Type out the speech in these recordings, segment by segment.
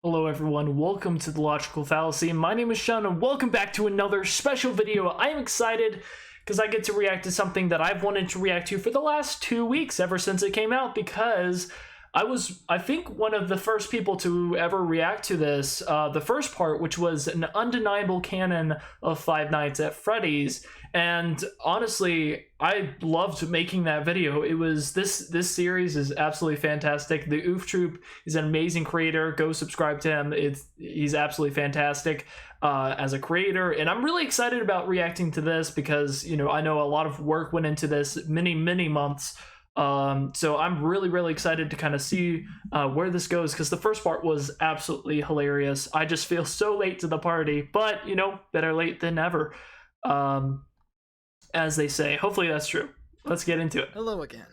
Hello everyone, welcome to the Logical Fallacy. My name is Sean and welcome back to another special video. I am excited because I get to react to something that I've wanted to react to for the last 2 weeks ever since it came out, because I think one of the first people to ever react to this, the first part, which was an undeniable canon of Five Nights at Freddy's. And honestly, I loved making that video. It was this series is absolutely fantastic. The Oof Troop is an amazing creator. Go subscribe to him. He's absolutely fantastic as a creator, and I'm really excited about reacting to this because I know a lot of work went into this, many months. So I'm really excited to kind of see where this goes, because the first part was absolutely hilarious. I just feel so late to the party, but better late than never, as they say. Hopefully that's true. Let's get into it. Hello again.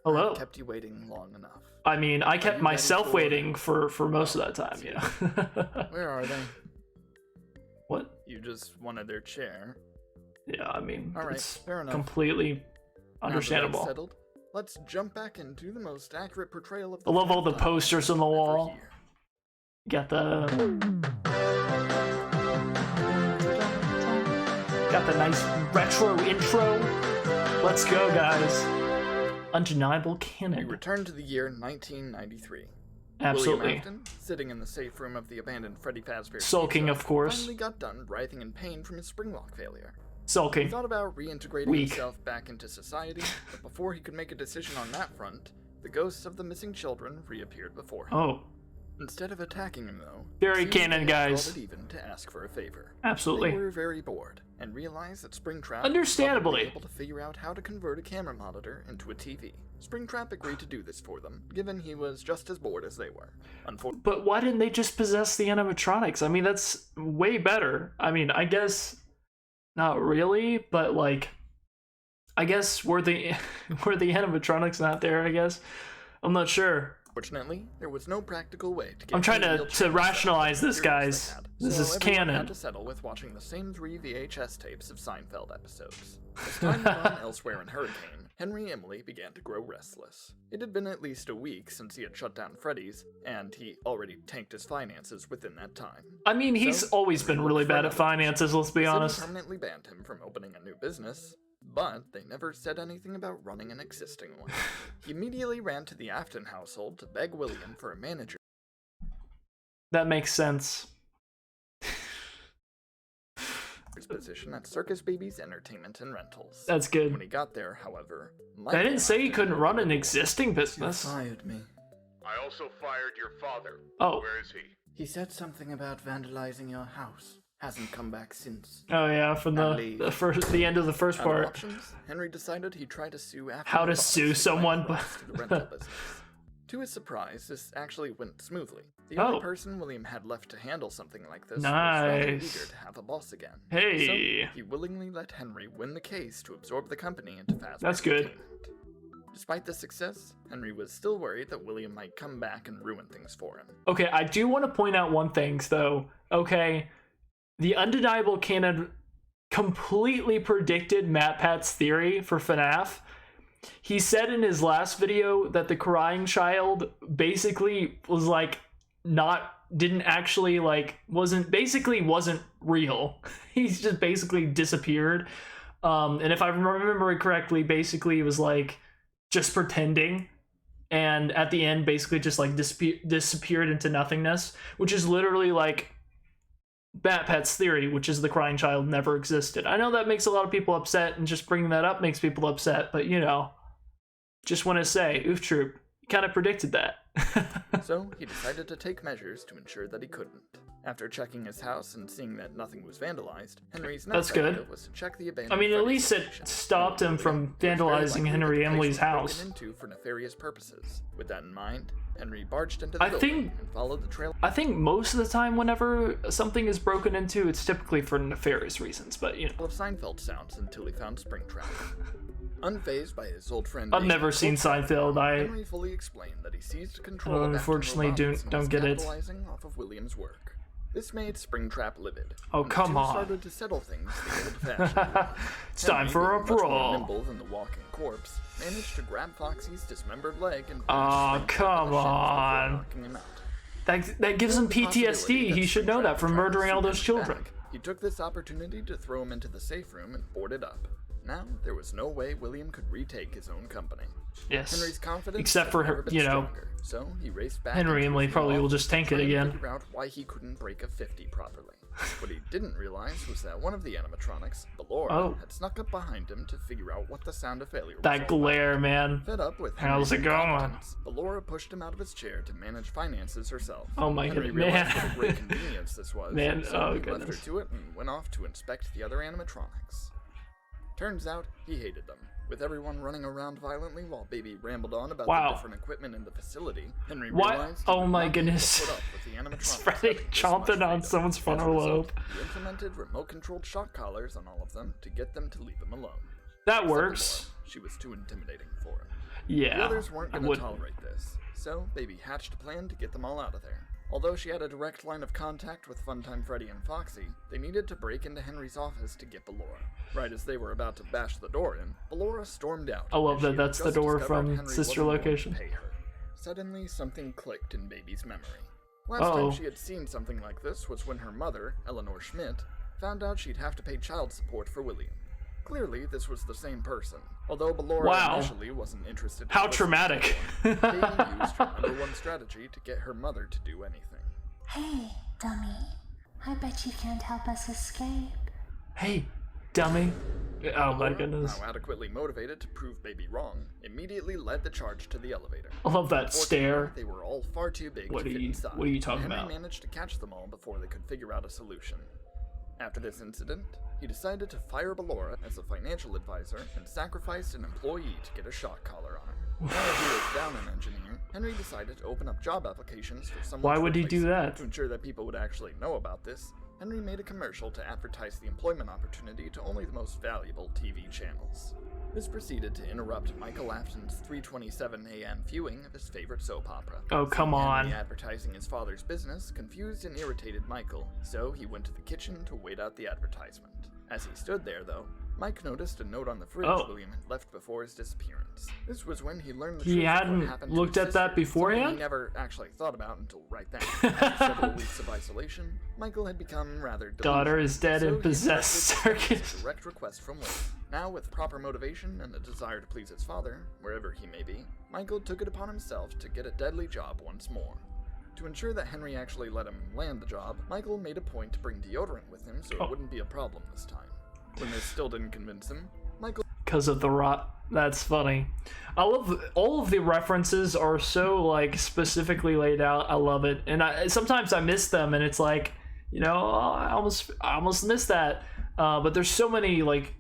Hello. I kept you waiting long enough. I mean, I kept myself waiting for most of that time. Where are they? What? You just wanted their chair. Yeah, I mean, all right, it's fair enough. Completely understandable. Settled, let's jump back into the most accurate portrayal of I love all the posters on the wall. Got the nice retro intro. Let's go, guys. Undeniable Canon. We return to the year 1993. Absolutely. William Afton, sitting in the safe room of the abandoned Freddy Fazbear's sulking, pizza, of course, finally got done writhing in pain from his spring lock failure. Sulking. He thought about reintegrating himself back into society, but before he could make a decision on that front, the ghosts of the missing children reappeared before him. Oh. Instead of attacking him, though, very canon, guys. Even to ask for a favor. Absolutely. They were very bored and realized that Springtrap understandably was able to figure out how to convert a camera monitor into a TV. Springtrap agreed to do this for them, given he was just as bored as they were. But why didn't they just possess the animatronics? I mean, that's way better. I mean, I guess not really, but like, I guess were the animatronics not there? I guess I'm not sure. Fortunately, there was no practical way to get. I'm trying to rationalize this, guys. This is canon. Had to settle with watching the same 3 VHS tapes of Seinfeld episodes. As time went on elsewhere in Hurricane, Henry Emily began to grow restless. It had been at least a week since he had shut down Freddy's, and he already tanked his finances within that time. I mean, he's always been really bad at finances, let's be honest. They permanently banned him from opening a new business, but they never said anything about running an existing one. He immediately ran to the Afton household to beg William for a manager. That makes sense. Position at Circus Baby's Entertainment and Rentals. That's good. When he got there, however, I didn't say he couldn't run an existing business. You fired me. I also fired your father. Oh. Where is he? He said something about vandalizing your house. Hasn't come back since. Oh yeah, from the end of the first part. Options, Henry decided he'd try to sue Afton. How to sue someone, to the rental business. To his surprise, this actually went smoothly. The only person William had left to handle something like this was rather eager to have a boss again. Hey. So he willingly let Henry win the case to absorb the company into Fazbear. That's good. Despite the success, Henry was still worried that William might come back and ruin things for him. Okay, I do want to point out one thing, though. Okay, the Undeniable Canon completely predicted MatPat's theory for FNAF. He said in his last video that the crying child basically was like wasn't real. He's just basically disappeared. And if I remember it correctly, basically it was like just pretending, and at the end basically just like disappeared into nothingness, which is literally like MatPat's theory, which is the crying child never existed. I know that makes a lot of people upset, and just bringing that up makes people upset, but just want to say, Oof Troop, kind of predicted that. So he decided to take measures to ensure that he couldn't. After checking his house and seeing that nothing was vandalized, Henry's next idea was to check the abandoned. I mean, at least it stopped him from vandalizing Henry Emily's house. Into for nefarious purposes. With that in mind, Henry barged into the building and followed the trail. I think most of the time, whenever something is broken into, it's typically for nefarious reasons, but of Seinfeld sounds until he found Springtrap. Unfazed by his old friend, I've never seen Seinfeld. Henry fully explained that he seized control. Unfortunately, don't get it. Capitalizing off of William's work. This made Springtrap livid. Oh, come on. Started to settle things the old-fashioned way. It's time for a brawl. Nimble than the walking corpse, managed to grab Foxy's dismembered leg and come on. knocking him out. That gives him PTSD. He should know that from murdering all those children. He took this opportunity to throw him into the safe room and board it up. Now, there was no way William could retake his own company. Yes. Henry's confidence except for her, stronger, so he raced back. Henry Emily probably will just tank it again. Figure out why he couldn't break a 50 properly. What he didn't realize was that one of the animatronics, Ballora, had snuck up behind him to figure out what the sound of failure was. That glare, man. Fed up with how's it going? Ballora pushed him out of his chair to manage finances herself. Oh my Henry goodness, man. realized what a great convenience this was. Man, so he goodness. left her to it and went off to inspect the other animatronics. Turns out he hated them. With everyone running around violently while Baby rambled on about the different equipment in the facility, Henry realized oh my goodness. put up with the animatronics. It's Freddy chomping on someone's frontal lobe. He implemented remote-controlled shock collars on all of them to get them to leave him alone. That works. She was too intimidating for him. Yeah. The others weren't going to tolerate this, so Baby hatched a plan to get them all out of there. Although she had a direct line of contact with Funtime Freddy and Foxy, they needed to break into Henry's office to get Ballora. Right as they were about to bash the door in, Ballora stormed out. I love that that's the door from Sister Location. Pay her. Suddenly, something clicked in Baby's memory. Last time she had seen something like this was when her mother, Eleanor Schmidt, found out she'd have to pay child support for William. Clearly, this was the same person, although Ballora initially wasn't interested in how traumatic. Baby used her #1 strategy to get her mother to do anything. Hey, dummy. I bet you can't help us escape. Hey, dummy. Oh my Ballora, goodness. now adequately motivated to prove Baby wrong, immediately led the charge to the elevator. I love that stare. They were all far too big to fit inside. What are you talking Henry about? managed to catch them all before they could figure out a solution. After this incident, he decided to fire Ballora as a financial advisor and sacrificed an employee to get a shock collar on her. Now that he was down an engineer, Henry decided to open up job applications for someone. Why would he do that? To ensure that people would actually know about this, Henry made a commercial to advertise the employment opportunity to only the most valuable TV channels. This proceeded to interrupt Michael Afton's 3:27 a.m. viewing of his favorite soap opera. Oh, come on. Henry advertising his father's business confused and irritated Michael, so he went to the kitchen to wait out the advertisement. As he stood there, though, Mike noticed a note on the fridge William had left before his disappearance. This was when he learned the truth of what happened to his looked at that sister, beforehand? something he never actually thought about until right then. After several weeks of isolation, Michael had become rather delusional. Daughter is dead and possessed circuit. A direct request from William. Now, with proper motivation and a desire to please his father, wherever he may be, Michael took it upon himself to get a deadly job once more. To ensure that Henry actually let him land the job, Michael made a point to bring deodorant with him so it wouldn't be a problem this time. When this still didn't convince him, Michael... Because of the rot. That's funny. I love all of the references are so like specifically laid out. I love it, and sometimes I miss them, and it's like, you know, I almost missed that. But there's so many like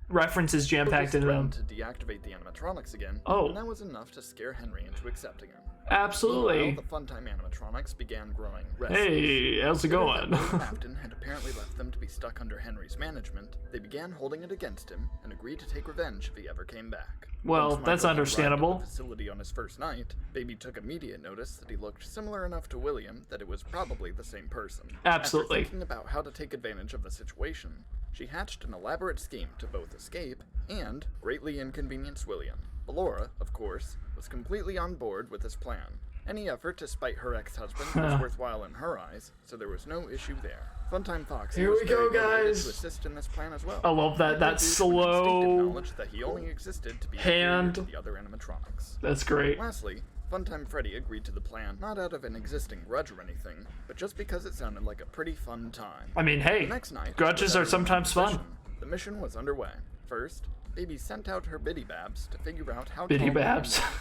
references jam-packed into them. To deactivate the animatronics again, and that was enough to scare Henry into accepting him. Absolutely. Meanwhile, the Funtime animatronics began growing restless. Hey, how's it going? Afton had apparently left them to be stuck under Henry's management. They began holding it against him and agreed to take revenge if he ever came back. Well, that's understandable. At the facility on his first night, Baby took immediate notice that he looked similar enough to William that it was probably the same person. Absolutely. After thinking about how to take advantage of the situation, she hatched an elaborate scheme to both escape and greatly inconvenience William. Ballora, of course, was completely on board with this plan. Any effort to spite her ex-husband was worthwhile in her eyes, so there was no issue there. Funtime Foxy Here we go, guys. To assist in this plan as well. I love that slow knowledge that he only existed to be hand. To the other animatronics. That's great. Lastly, Funtime Freddy agreed to the plan not out of an existing grudge or anything, but just because it sounded like a pretty fun time. I mean, hey, the next night, grudges are sometimes fun. The mission was underway. First, Baby sent out her Biddy Babs to figure out how Biddy tall Babs. William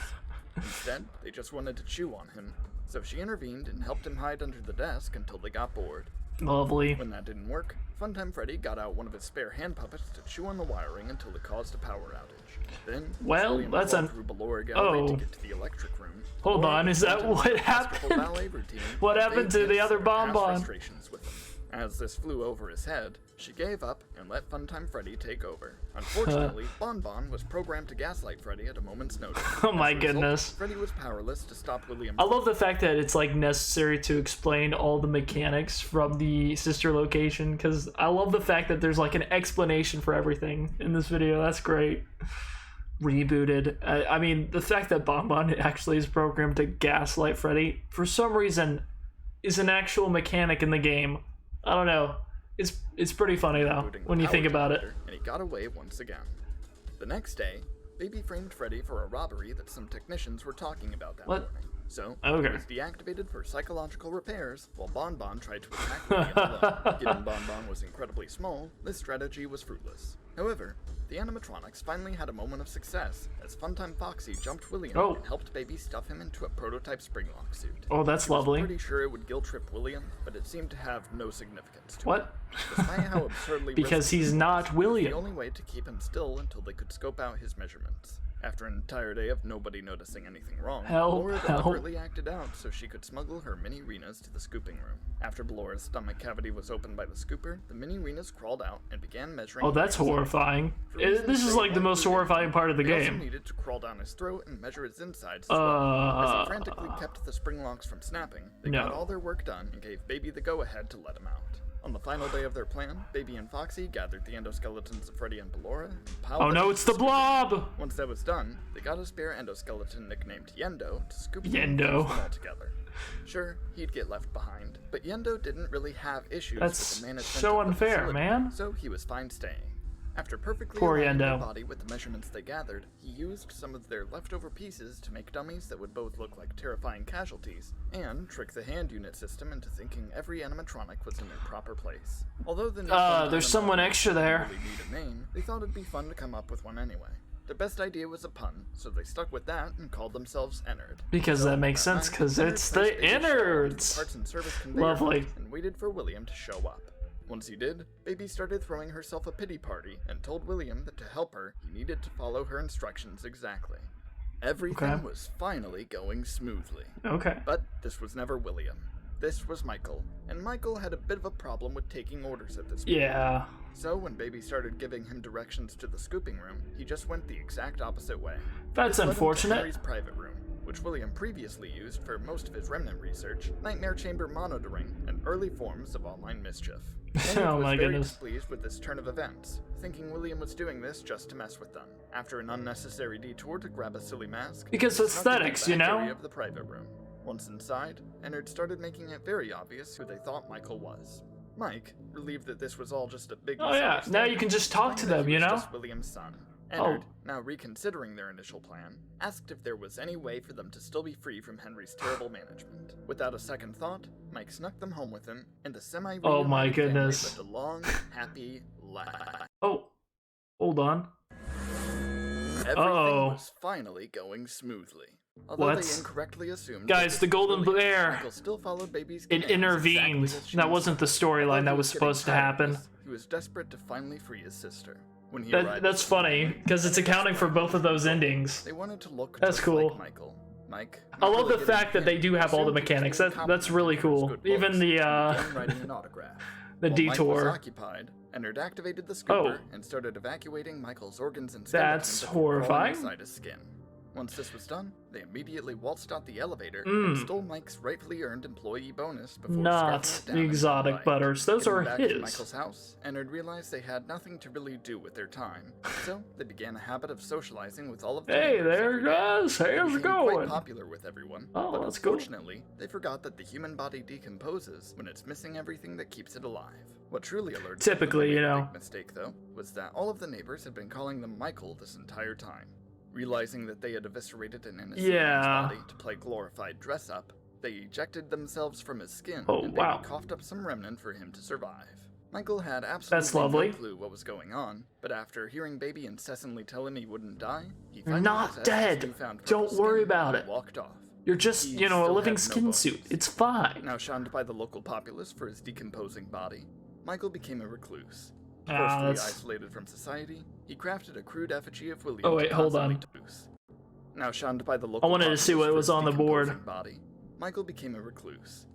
was. Instead, they just wanted to chew on him, so she intervened and helped him hide under the desk until they got bored. Lovely. When that didn't work, Funtime Freddy got out one of his spare hand puppets to chew on the wiring until it caused a power outage. Then, well, that's through Ballora gallery to get to the electric room. Hold on, is that what happened? What happened to the other bonbon? As this flew over his head, she gave up and let Funtime Freddy take over. Unfortunately, Bonbon was programmed to gaslight Freddy at a moment's notice. Oh my goodness. Freddy was powerless to stop William. I love the fact that it's like necessary to explain all the mechanics from the sister location, because I love the fact that there's like an explanation for everything in this video. That's great. Rebooted. I mean, the fact that Bonbon actually is programmed to gaslight Freddy, for some reason, is an actual mechanic in the game. I don't know. It's pretty funny though when you think about it. And he got away once again. The next day, Baby framed Freddy for a robbery that some technicians were talking about that morning. So, he was deactivated for psychological repairs, while Bon Bon tried to attack William alone. Given Bon Bon was incredibly small, this strategy was fruitless. However, the animatronics finally had a moment of success, as Funtime Foxy jumped William and helped Baby stuff him into a prototype Springlock suit. Oh, that's lovely. I was pretty sure it would guilt-trip William, but it seemed to have no significance to him. Despite how absurdly because he's not William. The only way to keep him still until they could scope out his measurements. After an entire day of nobody noticing anything wrong, Laura deliberately acted out so she could smuggle her mini Renas to the scooping room. After Laura's stomach cavity was opened by the scooper, the mini Renas crawled out and began measuring. Oh, that's horrifying. This is like the most horrifying part of the game. They also needed to crawl down his throat and measure his insides as well. As he frantically kept the spring locks from snapping, they got all their work done and gave Baby the go-ahead to let him out. On the final day of their plan, Baby and Foxy gathered the endoskeletons of Freddy and Ballora and piled them. Oh no, it's the blob! Once that was done, they got a spare endoskeleton nicknamed Yendo to scoop them all together. Sure, he'd get left behind, but Yendo didn't really have issues with the management so unfair, facility, man. So he was fine staying. After perfectly aligning the body with the measurements they gathered, he used some of their leftover pieces to make dummies that would both look like terrifying casualties, and trick the hand unit system into thinking every animatronic was in their proper place. Although the there's someone extra there. Really need a name, they thought it'd be fun to come up with one anyway. Their best idea was a pun, so they stuck with that and called themselves Ennard. Because that makes sense, because it's the innards! Parts and service conveyor Lovely. And waited for William to show up. Once he did, Baby started throwing herself a pity party and told William that to help her, he needed to follow her instructions exactly. Everything was finally going smoothly. But this was never William. This was Michael, and Michael had a bit of a problem with taking orders at this point. So when Baby started giving him directions to the scooping room, he just went the exact opposite way. That's unfortunate. Henry's private room, which William previously used for most of his remnant research, nightmare chamber monitoring, and early forms of online mischief. Oh my goodness. Very displeased with this turn of events, thinking William was doing this just to mess with them. After an unnecessary detour to grab a silly mask, because aesthetics, you know. Of the private room. Once inside, Ennard started making it very obvious who they thought Michael was. Mike, relieved that this was all just a big misunderstanding, now you can just talk to them, you know? Just William's son. Ennard, now reconsidering their initial plan, asked if there was any way for them to still be free from Henry's terrible management. Without a second thought, Mike snuck them home with him, and the oh my goodness. lived a long, happy life. Oh, hold on. Everything was finally going smoothly. Although they incorrectly assumed guys, the golden bear, Michael still followed Baby's it intervened. Exactly that wasn't the storyline that was supposed to happen. He was desperate to finally free his sister. When he that's funny, because it's accounting for both of those endings. They wanted to look that's cool. Like Michael. Mike, I love the fact that they do have all the mechanics. That's really cool. Even the writing an autograph. The While detour. Mike was occupied, Ennard activated the scooper and started evacuating Michael's organs and skeletons. That's horrifying. Inside his skin. Once this was done, they immediately waltzed out the elevator and stole Mike's rightfully earned employee bonus before not the exotic butters. Those are back his. To Michael's house, Ennard realized they had nothing to really do with their time, so they began a habit of socializing with all of the Hey there, guys. How's it going? Quite popular with everyone. Oh, but that's cool. Unfortunately, they forgot that the human body decomposes when it's missing everything that keeps it alive. What truly alerted typically, them you to know, big mistake though was that all of the neighbors had been calling them Michael this entire time. Realizing that they had eviscerated an innocent man's body to play glorified dress-up, they ejected themselves from his skin and Baby coughed up some remnant for him to survive. Michael had absolutely no clue what was going on, but after hearing Baby incessantly tell him he wouldn't die, he finally not dead. Don't worry about it. Walked off. You're just, you know, a living skin suit. It's fine. Now shunned by the local populace for his decomposing body, Michael became a recluse. Forcefully isolated from society, he crafted a crude effigy of William. Oh wait, hold on. Now shunned by the local I wanted to see what was on the board. Body, Michael became a recluse.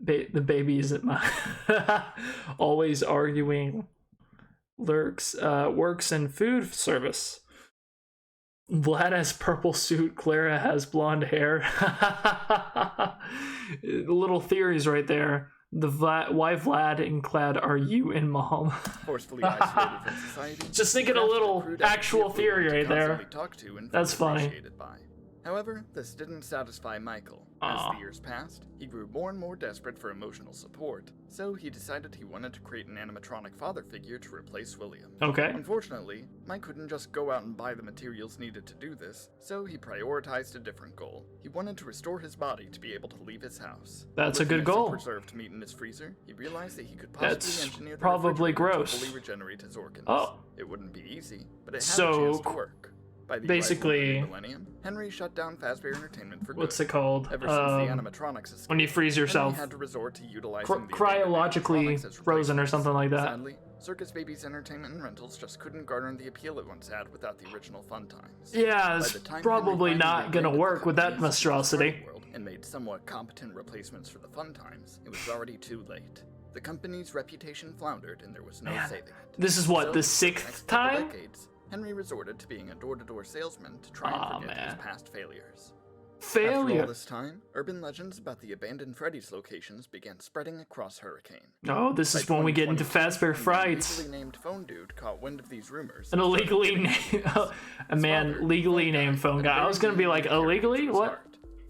The baby isn't mine. Always arguing. Lurks, works in food service. Vlad has purple suit, Clara has blonde hair. Little theories right there. Why Vlad and Clad are you and Mom? Forcefully isolated from society. Just thinking a little actual theory right there. That's funny. However, this didn't satisfy Michael. As the years passed, he grew more and more desperate for emotional support, so he decided he wanted to create an animatronic father figure to replace William. Okay. Unfortunately, Mike couldn't just go out and buy the materials needed to do this, so he prioritized a different goal. He wanted to restore his body to be able to leave his house. That's a good Looking at some goal. preserved meat in his freezer, he realized that he could possibly That's engineer the probably refrigerator gross. to fully regenerate his organs. Oh. It wouldn't be easy, but it had So, a chance to work. By the basically- arrival of the millennium, Henry shut down Fazbear Entertainment for What's good. it called? Ever since the animatronics escaped, when you freeze yourself. Henry had to resort to utilizing the Cryologically animatronics as frozen or replacements. something like that. Sadly, Circus Baby's entertainment and rentals just couldn't garner the appeal it once had without the original fun times. Yeah, By it's the time probably Henry finally not gonna rebranded the work with that company as the monstrosity. Freddy World and made somewhat competent replacements for the fun times, it was already too late. The company's reputation floundered and there was no saving it. This is what, So, the for sixth next couple time? decades, Henry resorted to being a door-to-door salesman to try and forget his past failures. After Failure. all this time, urban legends about the abandoned Freddy's locations began spreading across Hurricane. Oh, this is when we get into Fazbear Frights. An illegally named phone dude caught wind of these rumors. An illegally named, a man legally named phone guy. I was gonna be like, illegally? What?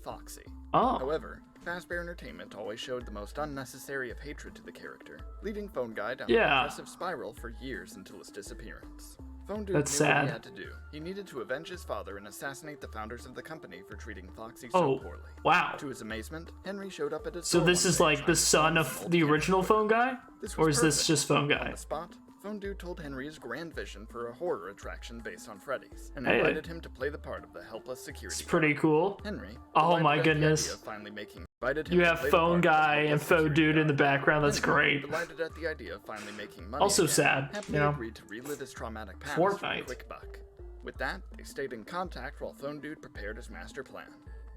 Foxy. Oh, However, Fazbear Entertainment always showed the most unnecessary of hatred to the character, leading Phone Guy down Yeah. a depressive spiral for years until his disappearance. Phone Dude That's knew what sad. he had to do. He needed to avenge his father and assassinate the founders of the company for treating Foxy Oh, so poorly. wow. To his amazement, Henry showed up at his So door this one is day like trying the to son solve of some old the cancer original quickly. phone guy? This Or was is this perfect. just phone On guy? the spot, Phone Dude told Henry his grand vision for a horror attraction based on Freddy's, and Hey. invited him to play the part of the helpless security It's pretty cool. guard. Henry, Oh delighted my at the goodness. idea of finally invited him You to have play the phone part of the guy helpless and phone security dude in the guard. background. That's Henry, great. Delighted at the idea of finally making money Also again, sad, happily you know. agreed to relive his traumatic past for a Fortnite. quick buck. With that, they stayed in contact while Phone Dude prepared his master plan.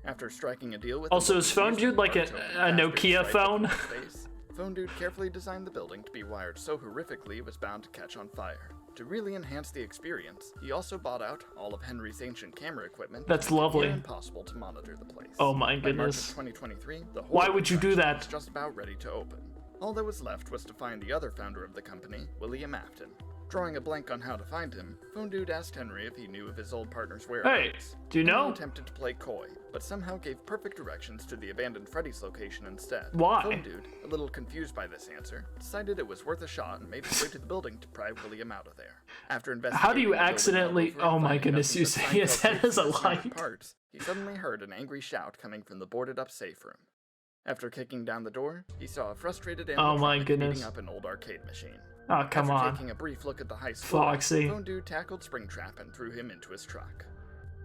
After striking a deal with Also, him is Phone Dude like a Nokia phone? Phone Dude carefully designed the building to be wired so horrifically it was bound to catch on fire. To really enhance the experience, he also bought out all of Henry's ancient camera equipment. That's to make it lovely. near impossible to monitor the place. Oh my By March goodness. of 2023, the Why horror would you do attraction that? was just about ready to open. All that was left was to find the other founder of the company, William Afton. Drawing a blank on how to find him, Phone Dude asked Henry if he knew of his old partner's whereabouts. do you Henry know? attempted to play coy, but somehow gave perfect directions to the abandoned Freddy's location instead. Why? Phone Dude, a little confused by this answer, decided it was worth a shot and made his way to the building to pry William out of there. After investigating How do you the building accidentally- all over and oh my finding goodness, nothing you but say Seinfeld his head tapes is a and smart light. parts, he suddenly heard an angry shout coming from the boarded-up safe room. After kicking down the door, he saw a frustrated Oh my animatronic goodness. beating up an old arcade machine. Oh, come After on. taking a brief look at the high score, Foxy. Phone Dude tackled Springtrap and threw him into his truck.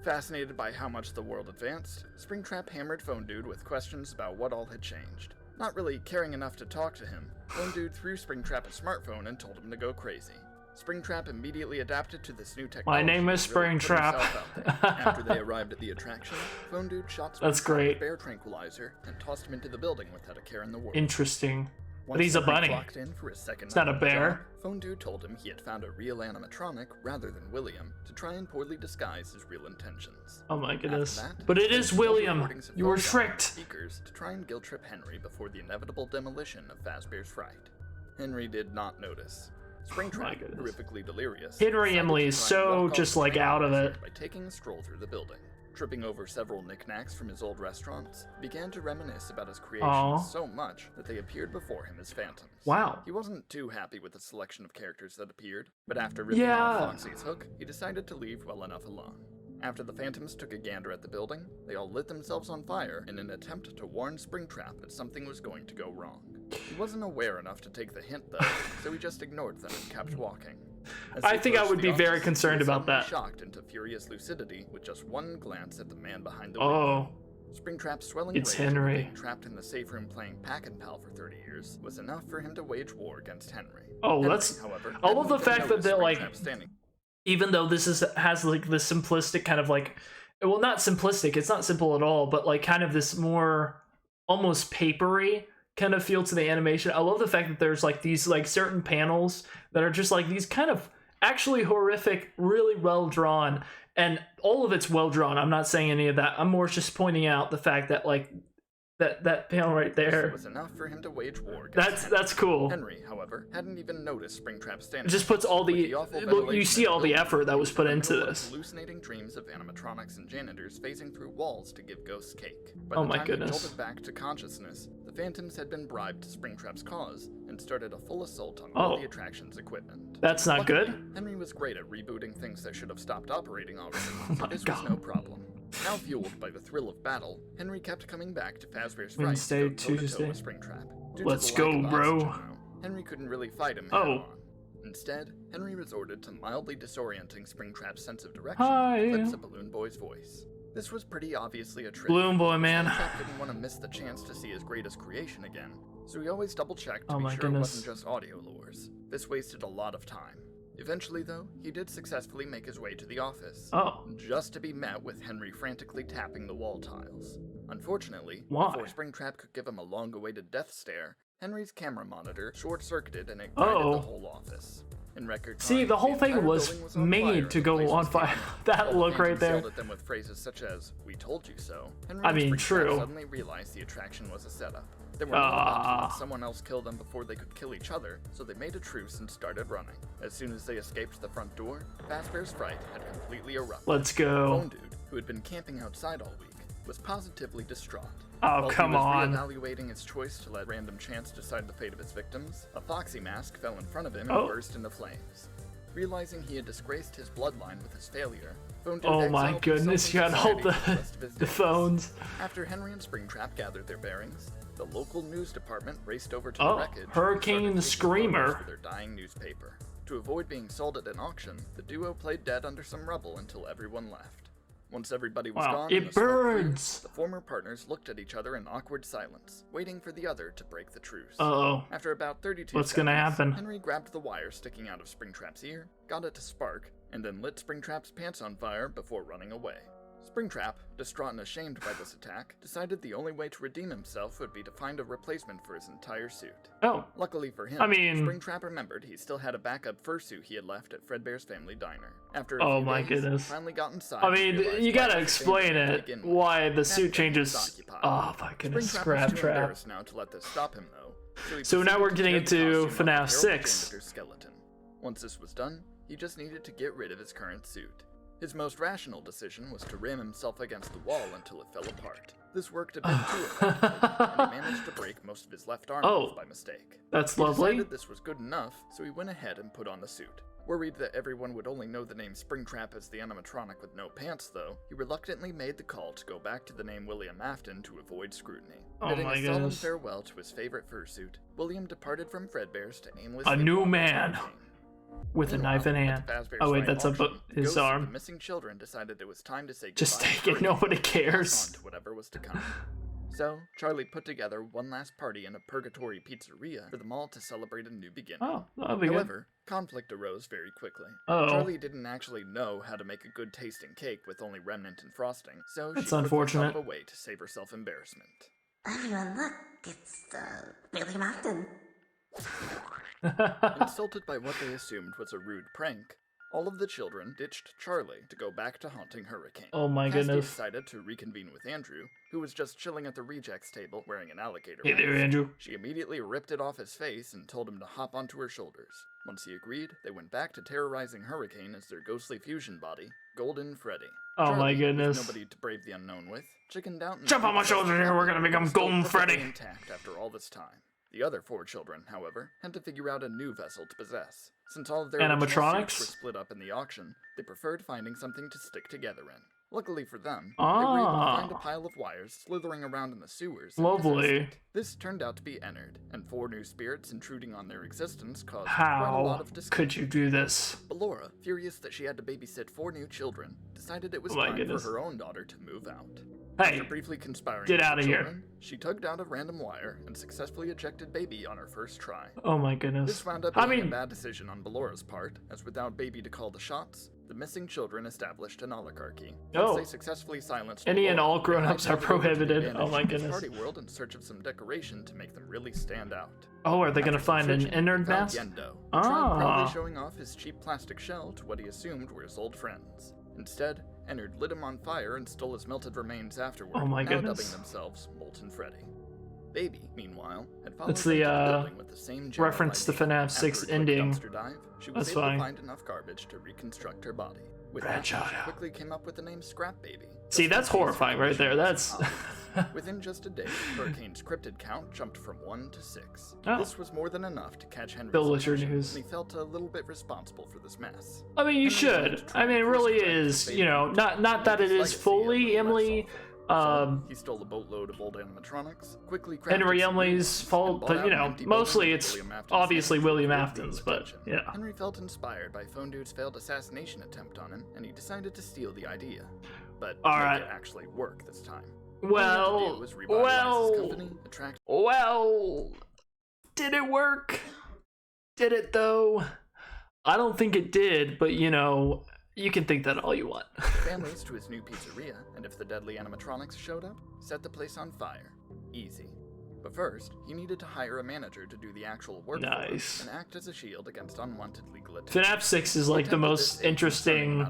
Fascinated by how much the world advanced, Springtrap hammered Phone Dude with questions about what all had changed. Not really caring enough to talk to him, Phone Dude threw Springtrap a smartphone and told him to go crazy. Springtrap immediately adapted to this new technology. name is and really put Springtrap. himself out there. After they arrived at the attraction, Phone Dude shot That's Springtrap great. with bear tranquilizer and tossed him into the building without a care in the world. Interesting. But Once he's a Henry bunny. clocked in for his second It's not night a on the bear. job, Phone Dude told him he had found a real animatronic rather than William to try and poorly disguise his real intentions. Oh my goodness. After that, But it he is installed William. recordings of You were Phone Guy on tricked. speakers to try and guilt trip Henry before the inevitable demolition of Fazbear's Fright. Henry did not notice. Springtrap, goodness. horrifically delirious, Henry decided Emily to is try and so walk off just, the like, out of tranquilizer it. by taking a stroll through the building. Tripping over several knickknacks from his old restaurants, began to reminisce about his creations Aw. so much that they appeared before him as phantoms. Wow. He wasn't too happy with the selection of characters that appeared, but after ripping Yeah. off Foxy's hook, he decided to leave well enough alone. After the Phantoms took a gander at the building, they all lit themselves on fire in an attempt to warn Springtrap that something was going to go wrong. He wasn't aware enough to take the hint though, so he just ignored them and kept walking. As I they think I approached would the be very office, concerned he was about suddenly that. shocked into furious lucidity with just one glance at the man behind the window. Oh, Springtrap's swelling It's rage over Henry. being trapped in the safe room playing Pack-and-Pal for 30 years was enough for him to wage war against Henry. Oh, Henry, that's- however, I love hadn't the even fact that noticed they're, like- Springtrap standing even though this has like the simplistic kind of like, well, not simplistic, it's not simple at all, but like kind of this more almost papery kind of feel to the animation. I love the fact that there's like these like certain panels that are just like these kind of actually horrific, really well drawn, and all of it's well drawn. I'm not saying any of that. I'm more just pointing out the fact that like That panel right This there. was enough for him to wage war against That's cool. Henry, however, hadn't even noticed Springtrap standing. It just puts all the you see all the effort that was put into this. Hallucinating dreams of animatronics and janitors phasing through walls to give ghosts cake. By Oh the my time goodness. he jolted back to consciousness, the Phantoms had been bribed to Springtrap's cause and started a full assault on all the attraction's equipment. That's not Luckily, good. Henry was great at rebooting things that should have stopped operating already, Oh so my this God. was no problem. Now fueled by the thrill of battle, Henry kept coming back to Fazbear's Fright Wednesday, to go toe-to-toe Tuesday. with Springtrap. Due to Let's the lack go, of bro. oxygen, though, Henry couldn't really fight him head-on. Instead, Henry resorted to mildly disorienting Springtrap's sense of direction Hi. to glimpse a Balloon Boy's voice. This was pretty obviously a trick. Balloon Boy, man. Springtrap didn't want to miss the chance to see his greatest creation again, so he always double-checked to Oh be my sure goodness. it wasn't just audio lures. This wasted a lot of time. Eventually, though, he did successfully make his way to the office. Oh. Just to be met with Henry frantically tapping the wall tiles. Unfortunately, Why? before Springtrap could give him a long-awaited death stare, Henry's camera monitor short-circuited and ignited the whole office. In record See, time, the whole thing entire was building on fire made to and the go place on was fire. flaming. That While the look right Phantoms there. yelled at them with phrases such as, "We told you so." Henry I and mean, Springtrap true. suddenly realized the attraction was a setup. They were not about to let someone else kill them before they could kill each other, so they made a truce and started running. As soon as they escaped the front door, Fazbear's Fright had completely erupted. Let's go. Phone Dude, who had been camping outside all week, was positively distraught. Oh, While come he was on. reevaluating his choice to let random chance decide the fate of his victims, a foxy mask fell in front of him and Oh. burst into flames. Realizing he had disgraced his bloodline with his failure, Phone Dude Oh my exiled goodness, himself you from had all society for the rest of the his days. phones. After Henry and Springtrap gathered their bearings, the local news department raced over to Oh, the wreckage and Hurricane started taking Screamer. photos for their dying newspaper. To avoid being sold at an auction, the duo played dead under some rubble until everyone left. Once everybody was Wow, gone, it and the smoke cleared, burns. the former partners looked at each other in awkward silence, waiting for the other to break the truce. Uh-oh. After about 32 What's seconds, gonna happen? Henry grabbed the wire sticking out of Springtrap's ear, got it to spark, and then lit Springtrap's pants on fire before running away. Springtrap, distraught and ashamed by this attack, decided the only way to redeem himself would be to find a replacement for his entire suit. Oh. Luckily for him, I mean- Springtrap remembered he still had a backup fursuit he had left at Fredbear's family diner. After a Oh few my days, goodness. he finally got inside. I and mean, realized you why gotta he was explain abandoned to it. begin with. Why the suit That changes. was occupied. Oh my goodness, Springtrap Scrap was too Trap. embarrassed now to let this stop him, though. he So now proceeded we're to getting tear the into costume off FNAF the 6. janitor's skeleton. Once this was done, he just needed to get rid of his current suit. His most rational decision was to ram himself against the wall until it fell apart. This worked a bit too effectively, and he managed to break most of his left arm Oh. off by mistake. That's He lovely. decided this was good enough, so he went ahead and put on the suit. Worried that everyone would only know the name Springtrap as the animatronic with no pants, though, he reluctantly made the call to go back to the name William Afton to avoid scrutiny. Oh Bidding my a solemn goodness. farewell to his favorite fursuit, William departed from Fredbear's to aimlessly A new walk man. home. With a knife in Meanwhile, hand. at the Fazbear's Oh wait, Fright that's auction, his ghosts of arm. The missing children decided it was time to say goodbye Just to take it, Hurricane nobody and pass cares. on to whatever was to come. So, Charlie put together one last party in a purgatory pizzeria for them all to celebrate a new beginning. Oh, that'll be good. However, conflict arose very quickly. Oh. Charlie didn't actually know how to make a good tasting cake with only remnant and frosting, so That's she unfortunate. quickly thought of a way to save herself embarrassment. Everyone, look, it's William Afton. Insulted by what they assumed was a rude prank, all of the children ditched Charlie to go back to haunting Hurricane. Oh my Cassidy goodness. decided to reconvene with Andrew, who was just chilling at the rejects table wearing an alligator Hey there, mask. Andrew. She immediately ripped it off his face and told him to hop onto her shoulders. Once he agreed, they went back to terrorizing Hurricane as their ghostly fusion body, Golden Freddy. Oh my Charlie, with goodness. nobody to brave the unknown with, chickened out and Jump on my shoulders here, we're gonna become was still Golden perfectly Freddy. intact after all this time. The other four children, however, had to figure out a new vessel to possess. Since all of their original Animatronics? suits were split up in the auction, they preferred finding something to stick together in. Luckily for them, they were able to find a pile of wires slithering around in the sewers. and possess Lovely. it. This turned out to be Ennard, and four new spirits intruding on their existence caused quite a lot How of discomfort. could you do this? Ballora, furious that she had to babysit four new children, decided it was Oh my time goodness. for her own daughter to move out. Hey, After briefly conspiring get with outta the here. children, she tugged out a random wire and successfully ejected Baby on her first try. oh my This goodness. wound up I being mean, a bad decision on Ballora's part, as without Baby to call the shots, the missing children established an oligarchy. Once Oh. they successfully silenced Any and Ballora, all they grown-ups are hightailed it over to the prohibited. abandoned Oh my Peach goodness. Party world in search of some decoration to make them really stand out. oh, are they gonna After some find an searching, Ennard they found mask? Yendo, who Ah. tried proudly showing off his cheap plastic shell to what he assumed were his old friends. Instead, Ennard lit him on fire and stole his melted remains afterward, Oh my now goodness. dubbing themselves Molten Freddy. Baby, meanwhile, had followed It's them the, to the building with the same general reference to idea. FNAF After 6 a quick ending. dumpster dive, she was That's able fine. to find enough garbage to reconstruct her body. With that, she Fragile. quickly came up with the name Scrap Baby. See, just that's in case her horrifying right there. condition That's... was Within just a day, Hurricane's cryptid count jumped from 1 to 6. Oh. This was more than enough to catch Henry's Bill Witcher attention, news. and he felt a little bit responsible for this mess. I mean, you Henry wanted should. to try I mean, it and really course-correct is, his you know, baby not that it his is legacy fully of Emily, less he stole a boatload of old animatronics, quickly crafted Henry some Emily's new ones, fault, and bought but, out you an know, empty mostly building it's with William Afton's obviously name William for Afton's, Bill's but, attention. yeah. Henry felt inspired by Phone Dude's failed assassination attempt on him, and he decided to steal the idea. But All make right. it actually work this time. Well, did it work? Did it though? I don't think it did, but you know, you can think that all you want. Families to his new pizzeria, and if the deadly animatronics showed up, set the place on fire. Easy. But first, he needed to hire a manager to do the actual work for him Nice. and act as a shield against unwanted legal attacks. FNAF 6 is like the most interesting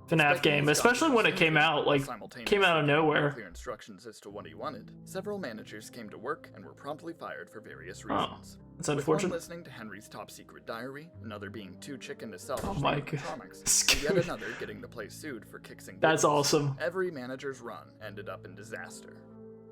FNAF game, especially when it came out, like, came out of nowhere. Clear instructions as to what he wanted. Several managers came to work and were promptly fired for various Oh, reasons. that's With one unfortunate. listening to Henry's top secret diary, another being too chicken to sell Oh my animatronics, and yet another getting the place sued for kicking That's business. awesome. Every manager's run ended up in disaster.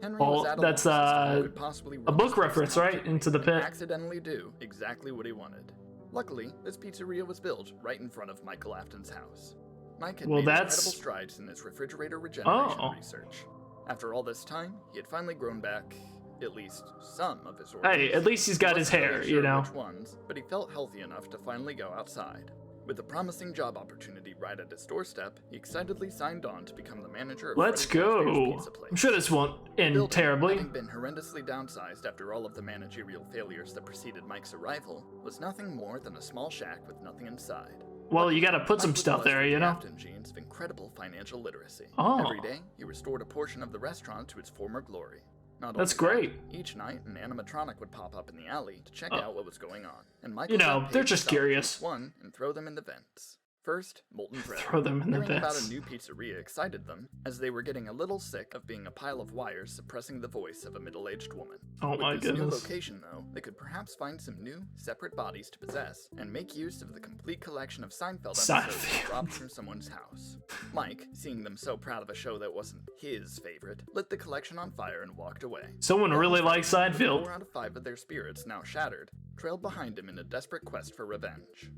Henry Well, was at a that's, loss as to who could possibly a run book this place reference, right? confidently Into the and Pit. accidentally do exactly what he wanted. Luckily, this pizzeria was built right in front of Michael Afton's house. Mike had Well, made that's- incredible strides in his refrigerator regeneration Oh. research. After all this time, he had finally grown back at least some of his organs. Hey, at least he's got He his wasn't hair, really you sure know. which ones, but he felt healthy enough to finally go outside. With a promising job opportunity right at his doorstep, he excitedly signed on to become the manager of Let's Freddy's Upstairs go. Pizza Place. I'm sure this won't end Building, terribly. having been horrendously downsized after all of the managerial failures that preceded Mike's arrival, was nothing more than a small shack with nothing inside. Well, you gotta put some Mike was stuff blessed there, with you the know? Afton genes of incredible financial literacy. Oh. Every day, he restored a portion of the restaurant to its former glory. Not That's only great. that, each night, an animatronic would pop up in the alley to check Oh. out what was going on, and Michael You know, got paid they're to just salvage curious. each one and throw them in the vents. First, Molten Freddy. Throw them in the Hearing about vents. a new pizzeria excited them, as they were getting a little sick of being a pile of wires suppressing the voice of a middle-aged woman. Oh With my this new goodness. location, though, they could perhaps find some new, separate bodies to possess, and make use of the complete collection of Seinfeld episodes Seinfeld. dropped from someone's house. Mike, seeing them so proud of a show that wasn't his favorite, lit the collection on fire and walked away. Someone really likes Seinfeld. 4 out of 5 of their spirits, now shattered, trailed behind him in a desperate quest for revenge.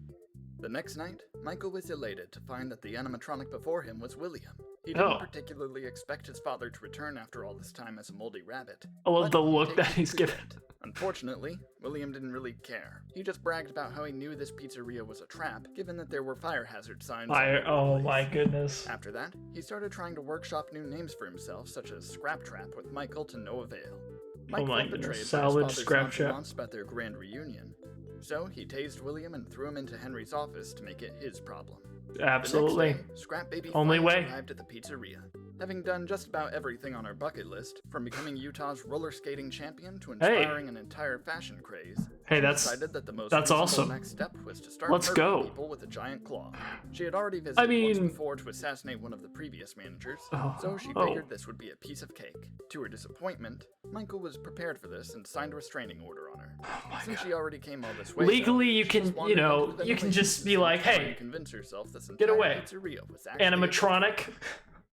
The next night, Michael was elated to find that the animatronic before him was William. He didn't Oh. particularly expect his father to return after all this time as a moldy rabbit. I love but the look take that it he's to given. it. Unfortunately, William didn't really care. He just bragged about how he knew this pizzeria was a trap, given that there were fire hazard signs. all Fire. over the Oh place. my goodness. After that, he started trying to workshop new names for himself, such as Scrap Trap, with Michael to no avail. Mike Oh my felt goodness. betrayed by his Salvage father's Scrap Trap. nonchalance about their grand reunion. So he tased William and threw him into Henry's office to make it his problem. Absolutely. The next day, Scrap Baby Only finally way. arrived at the pizzeria. Having done just about everything on her bucket list, from becoming Utah's roller skating champion to Hey. inspiring an entire fashion craze, Hey, she that's decided that the most that's reasonable awesome. next step was to start Let's murdering go. people with a giant claw. She had already visited once mean- before to assassinate one of the previous managers, Oh, so she oh. figured this would be a piece of cake. To her disappointment, Michael was prepared for this and signed a restraining order on her. Since she already came all this way, Legally, though, you she can, just you wandered know, into the you can ventilation just be system, like, trying hey, to convince herself this get entire away. pizzeria was actually a animatronic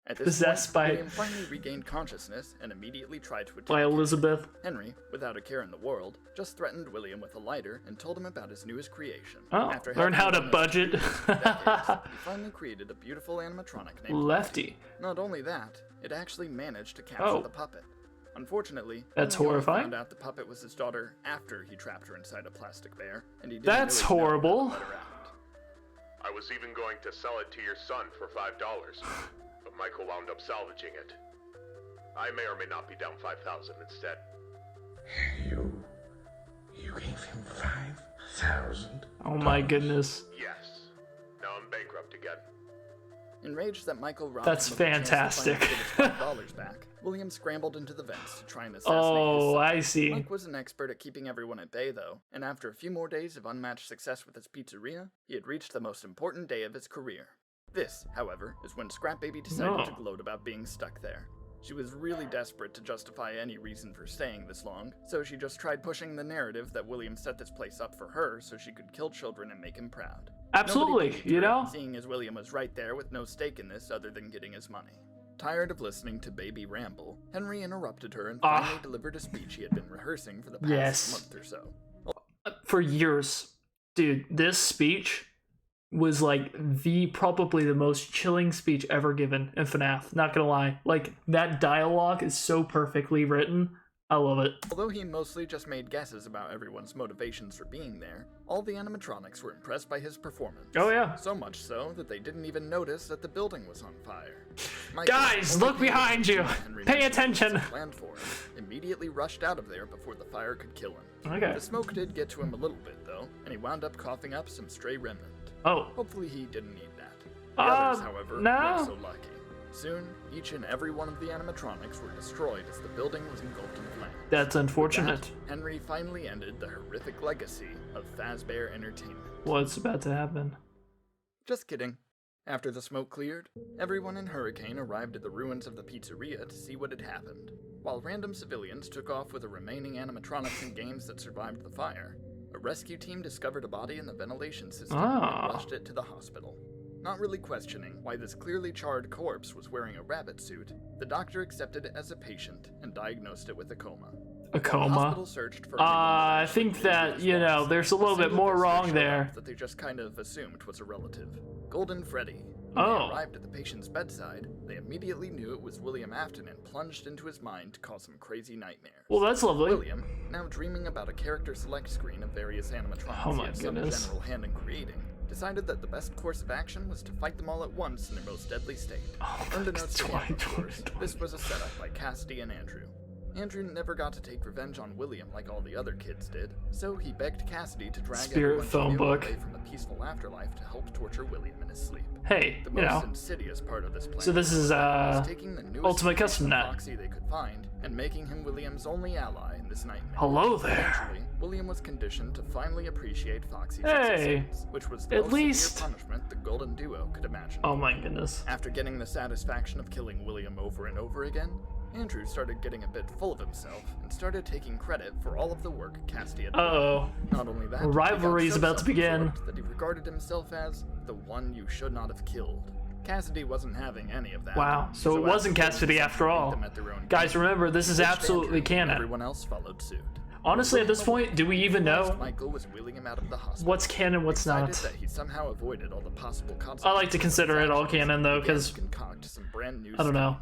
At this possessed point, by- William finally regained consciousness and immediately tried to attack by him. Elizabeth. Henry, without a care in the world, just threatened William with a lighter and told him about his newest creation. Oh, After learn having how to done this budget. for decades, he finally created a beautiful animatronic named Lefty. Not only that, it actually managed to capture Oh. the puppet. Unfortunately, That's Henry only horrifying. found out the puppet was his daughter after he trapped her inside a plastic bear, and he didn't That's really know how to horrible. let her out. I was even going to sell it to your son for $5, but Michael wound up salvaging it. I may or may not be down 5,000 instead. You gave him 5,000? Oh my goodness. Yes. Now I'm bankrupt again. Enraged that Michael robbed That's him of the chance to fantastic. finally get his $5 back, William scrambled into the vents to try and assassinate his Oh, son. I see. Mike was an expert at keeping everyone at bay, though, and after a few more days of unmatched success with his pizzeria, he had reached the most important day of his career. This, however, is when Scrap Baby decided to gloat about being stuck there. She was really desperate to justify any reason for staying this long, so she just tried pushing the narrative that William set this place up for her so she could kill children and make him proud. Absolutely, you know? Seeing as William was right there with no stake in this other than getting his money. Tired of listening to Baby ramble, Henry interrupted her and finally delivered a speech he had been rehearsing for the past month or so. For years. Dude, this speech was like probably the most chilling speech ever given in FNAF, not gonna lie. Like, that dialogue is so perfectly written. I love it. Although he mostly just made guesses about everyone's motivations for being there, all the animatronics were impressed by his performance. Oh yeah. So much so that they didn't even notice that the building was on fire. Guys, look behind you! Pay attention! Planned for him, immediately rushed out of there before the fire could kill him. Okay. The smoke did get to him a little bit though, and he wound up coughing up some stray remnant. Oh. Hopefully he didn't need that. The others, however, no. weren't so lucky. Soon, each and every one of the animatronics were destroyed as the building was engulfed in flames. That's unfortunate. With that, Henry finally ended the horrific legacy of Fazbear Entertainment. What's about to happen? Just kidding. After the smoke cleared, everyone in Hurricane arrived at the ruins of the pizzeria to see what had happened, while random civilians took off with the remaining animatronics and games that survived the fire. A rescue team discovered a body in the ventilation system and rushed it to the hospital. Not really questioning why this clearly charred corpse was wearing a rabbit suit, the doctor accepted it as a patient and diagnosed it with a coma. A coma? The hospital searched for I think that, you know, there's a little bit more wrong there. That they just kind of assumed was a relative. Golden Freddy. When they arrived at the patient's bedside, they immediately knew it was William Afton and plunged into his mind to cause some crazy nightmares. Well, that's lovely. William, now dreaming about a character select screen of various animatronics he had some general hand in creating, decided that the best course of action was to fight them all at once in their most deadly state. Unbeknownst to him, of course, this was a setup by Cassidy and Andrew. Andrew never got to take revenge on William like all the other kids did, so he begged Cassidy to drag Spirit phone book away from the peaceful afterlife to help torture William in his sleep. Hey, the most insidious part of this plan so this is taking the newest Ultimate Custom Net Foxy they could find and making him William's only ally in this nightmare. Hello there. Eventually, William was conditioned to finally appreciate Foxy's existence, which was the most severe punishment the Golden Duo could imagine. Oh my goodness. After getting the satisfaction of killing William over and over again, Andrew started getting a bit full of himself and started taking credit for all of the work Cassidy had done. Not only that, rivalry is about to begin. That he regarded himself as the one you should not have killed. Cassidy wasn't having any of that. Wow, so it wasn't Cassidy after all. Guys, remember, this is absolutely canon. Everyone else followed suit. Honestly, at this point, do we even know Michael was wheeling him out of the hospital? What's canon, what's not? That he somehow avoided all the possible consequences. I like to consider it all canon, though, because I don't know.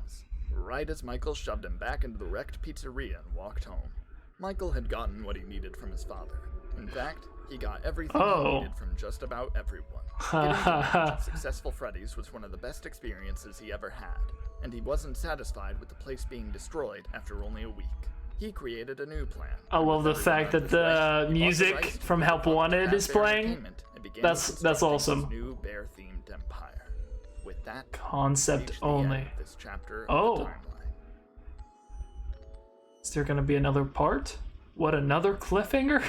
Right as Michael shoved him back into the wrecked pizzeria and walked home. Michael had gotten what he needed from his father. In fact, he got everything he needed from just about everyone. Getting to successful Freddy's was one of the best experiences he ever had, and he wasn't satisfied with the place being destroyed after only a week. He created a new plan. I love the fact that the music from Help Wanted is playing. That's awesome. New bear-themed empire. With that concept only. This chapter of the timeline. Is there gonna be another part? What, another cliffhanger?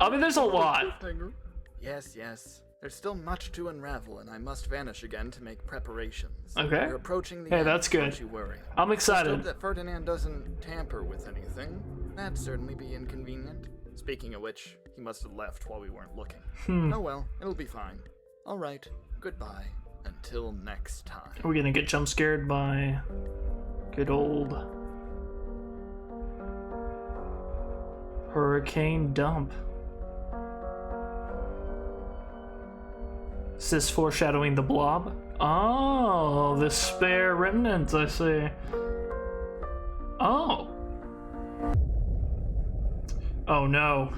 I mean, there's a lot. Yes. There's still much to unravel, and I must vanish again to make preparations. Okay. We're approaching the end, that's good. Don't you worry. I'm excited. Just hope that Ferdinand doesn't tamper with anything. That'd certainly be inconvenient. Speaking of which, he must have left while we weren't looking. Oh well, it'll be fine. Alright, goodbye. Until next time. Are we gonna get jump scared by good old Hurricane Dump? Is this foreshadowing the Blob? Oh, the spare remnants, I see. Oh. Oh no.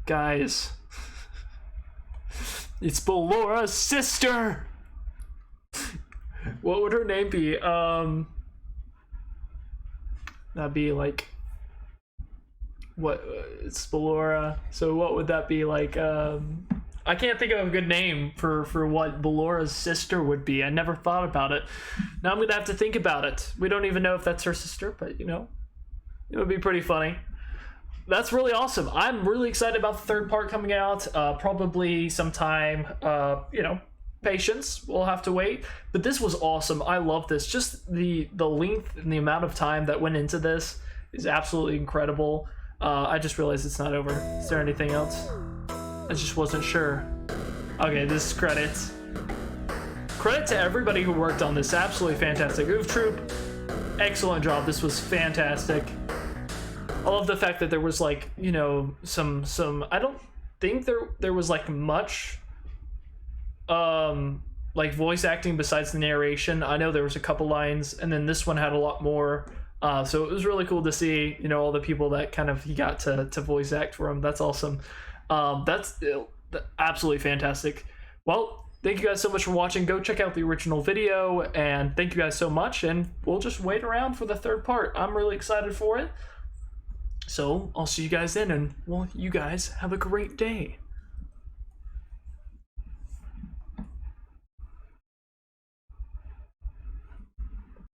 Guys. It's Ballora's sister! What would her name be? That'd be like... What? It's Ballora. So what would that be like? I can't think of a good name for what Ballora's sister would be. I never thought about it. Now I'm gonna have to think about it. We don't even know if that's her sister, but you know, it would be pretty funny. that's really awesome. I'm really excited about the third part coming out. Probably sometime, patience. We'll have to wait. But this was awesome. I love this. Just the length and the amount of time that went into this is absolutely incredible. I just realized it's not over. Is there anything else? I just wasn't sure. Okay, this is credits. Credit to everybody who worked on this. Absolutely fantastic. Oof Troop, excellent job. This was fantastic. I love the fact that there was like, some I don't think there was like much like voice acting besides the narration. I know there was a couple lines, and then this one had a lot more. So it was really cool to see, all the people that kind of he got to voice act for him. That's awesome. That's absolutely fantastic. Well, thank you guys so much for watching. Go check out the original video, and thank you guys so much, and we'll just wait around for the third part. I'm really excited for it. So I'll see you guys then, and well, you guys have a great day.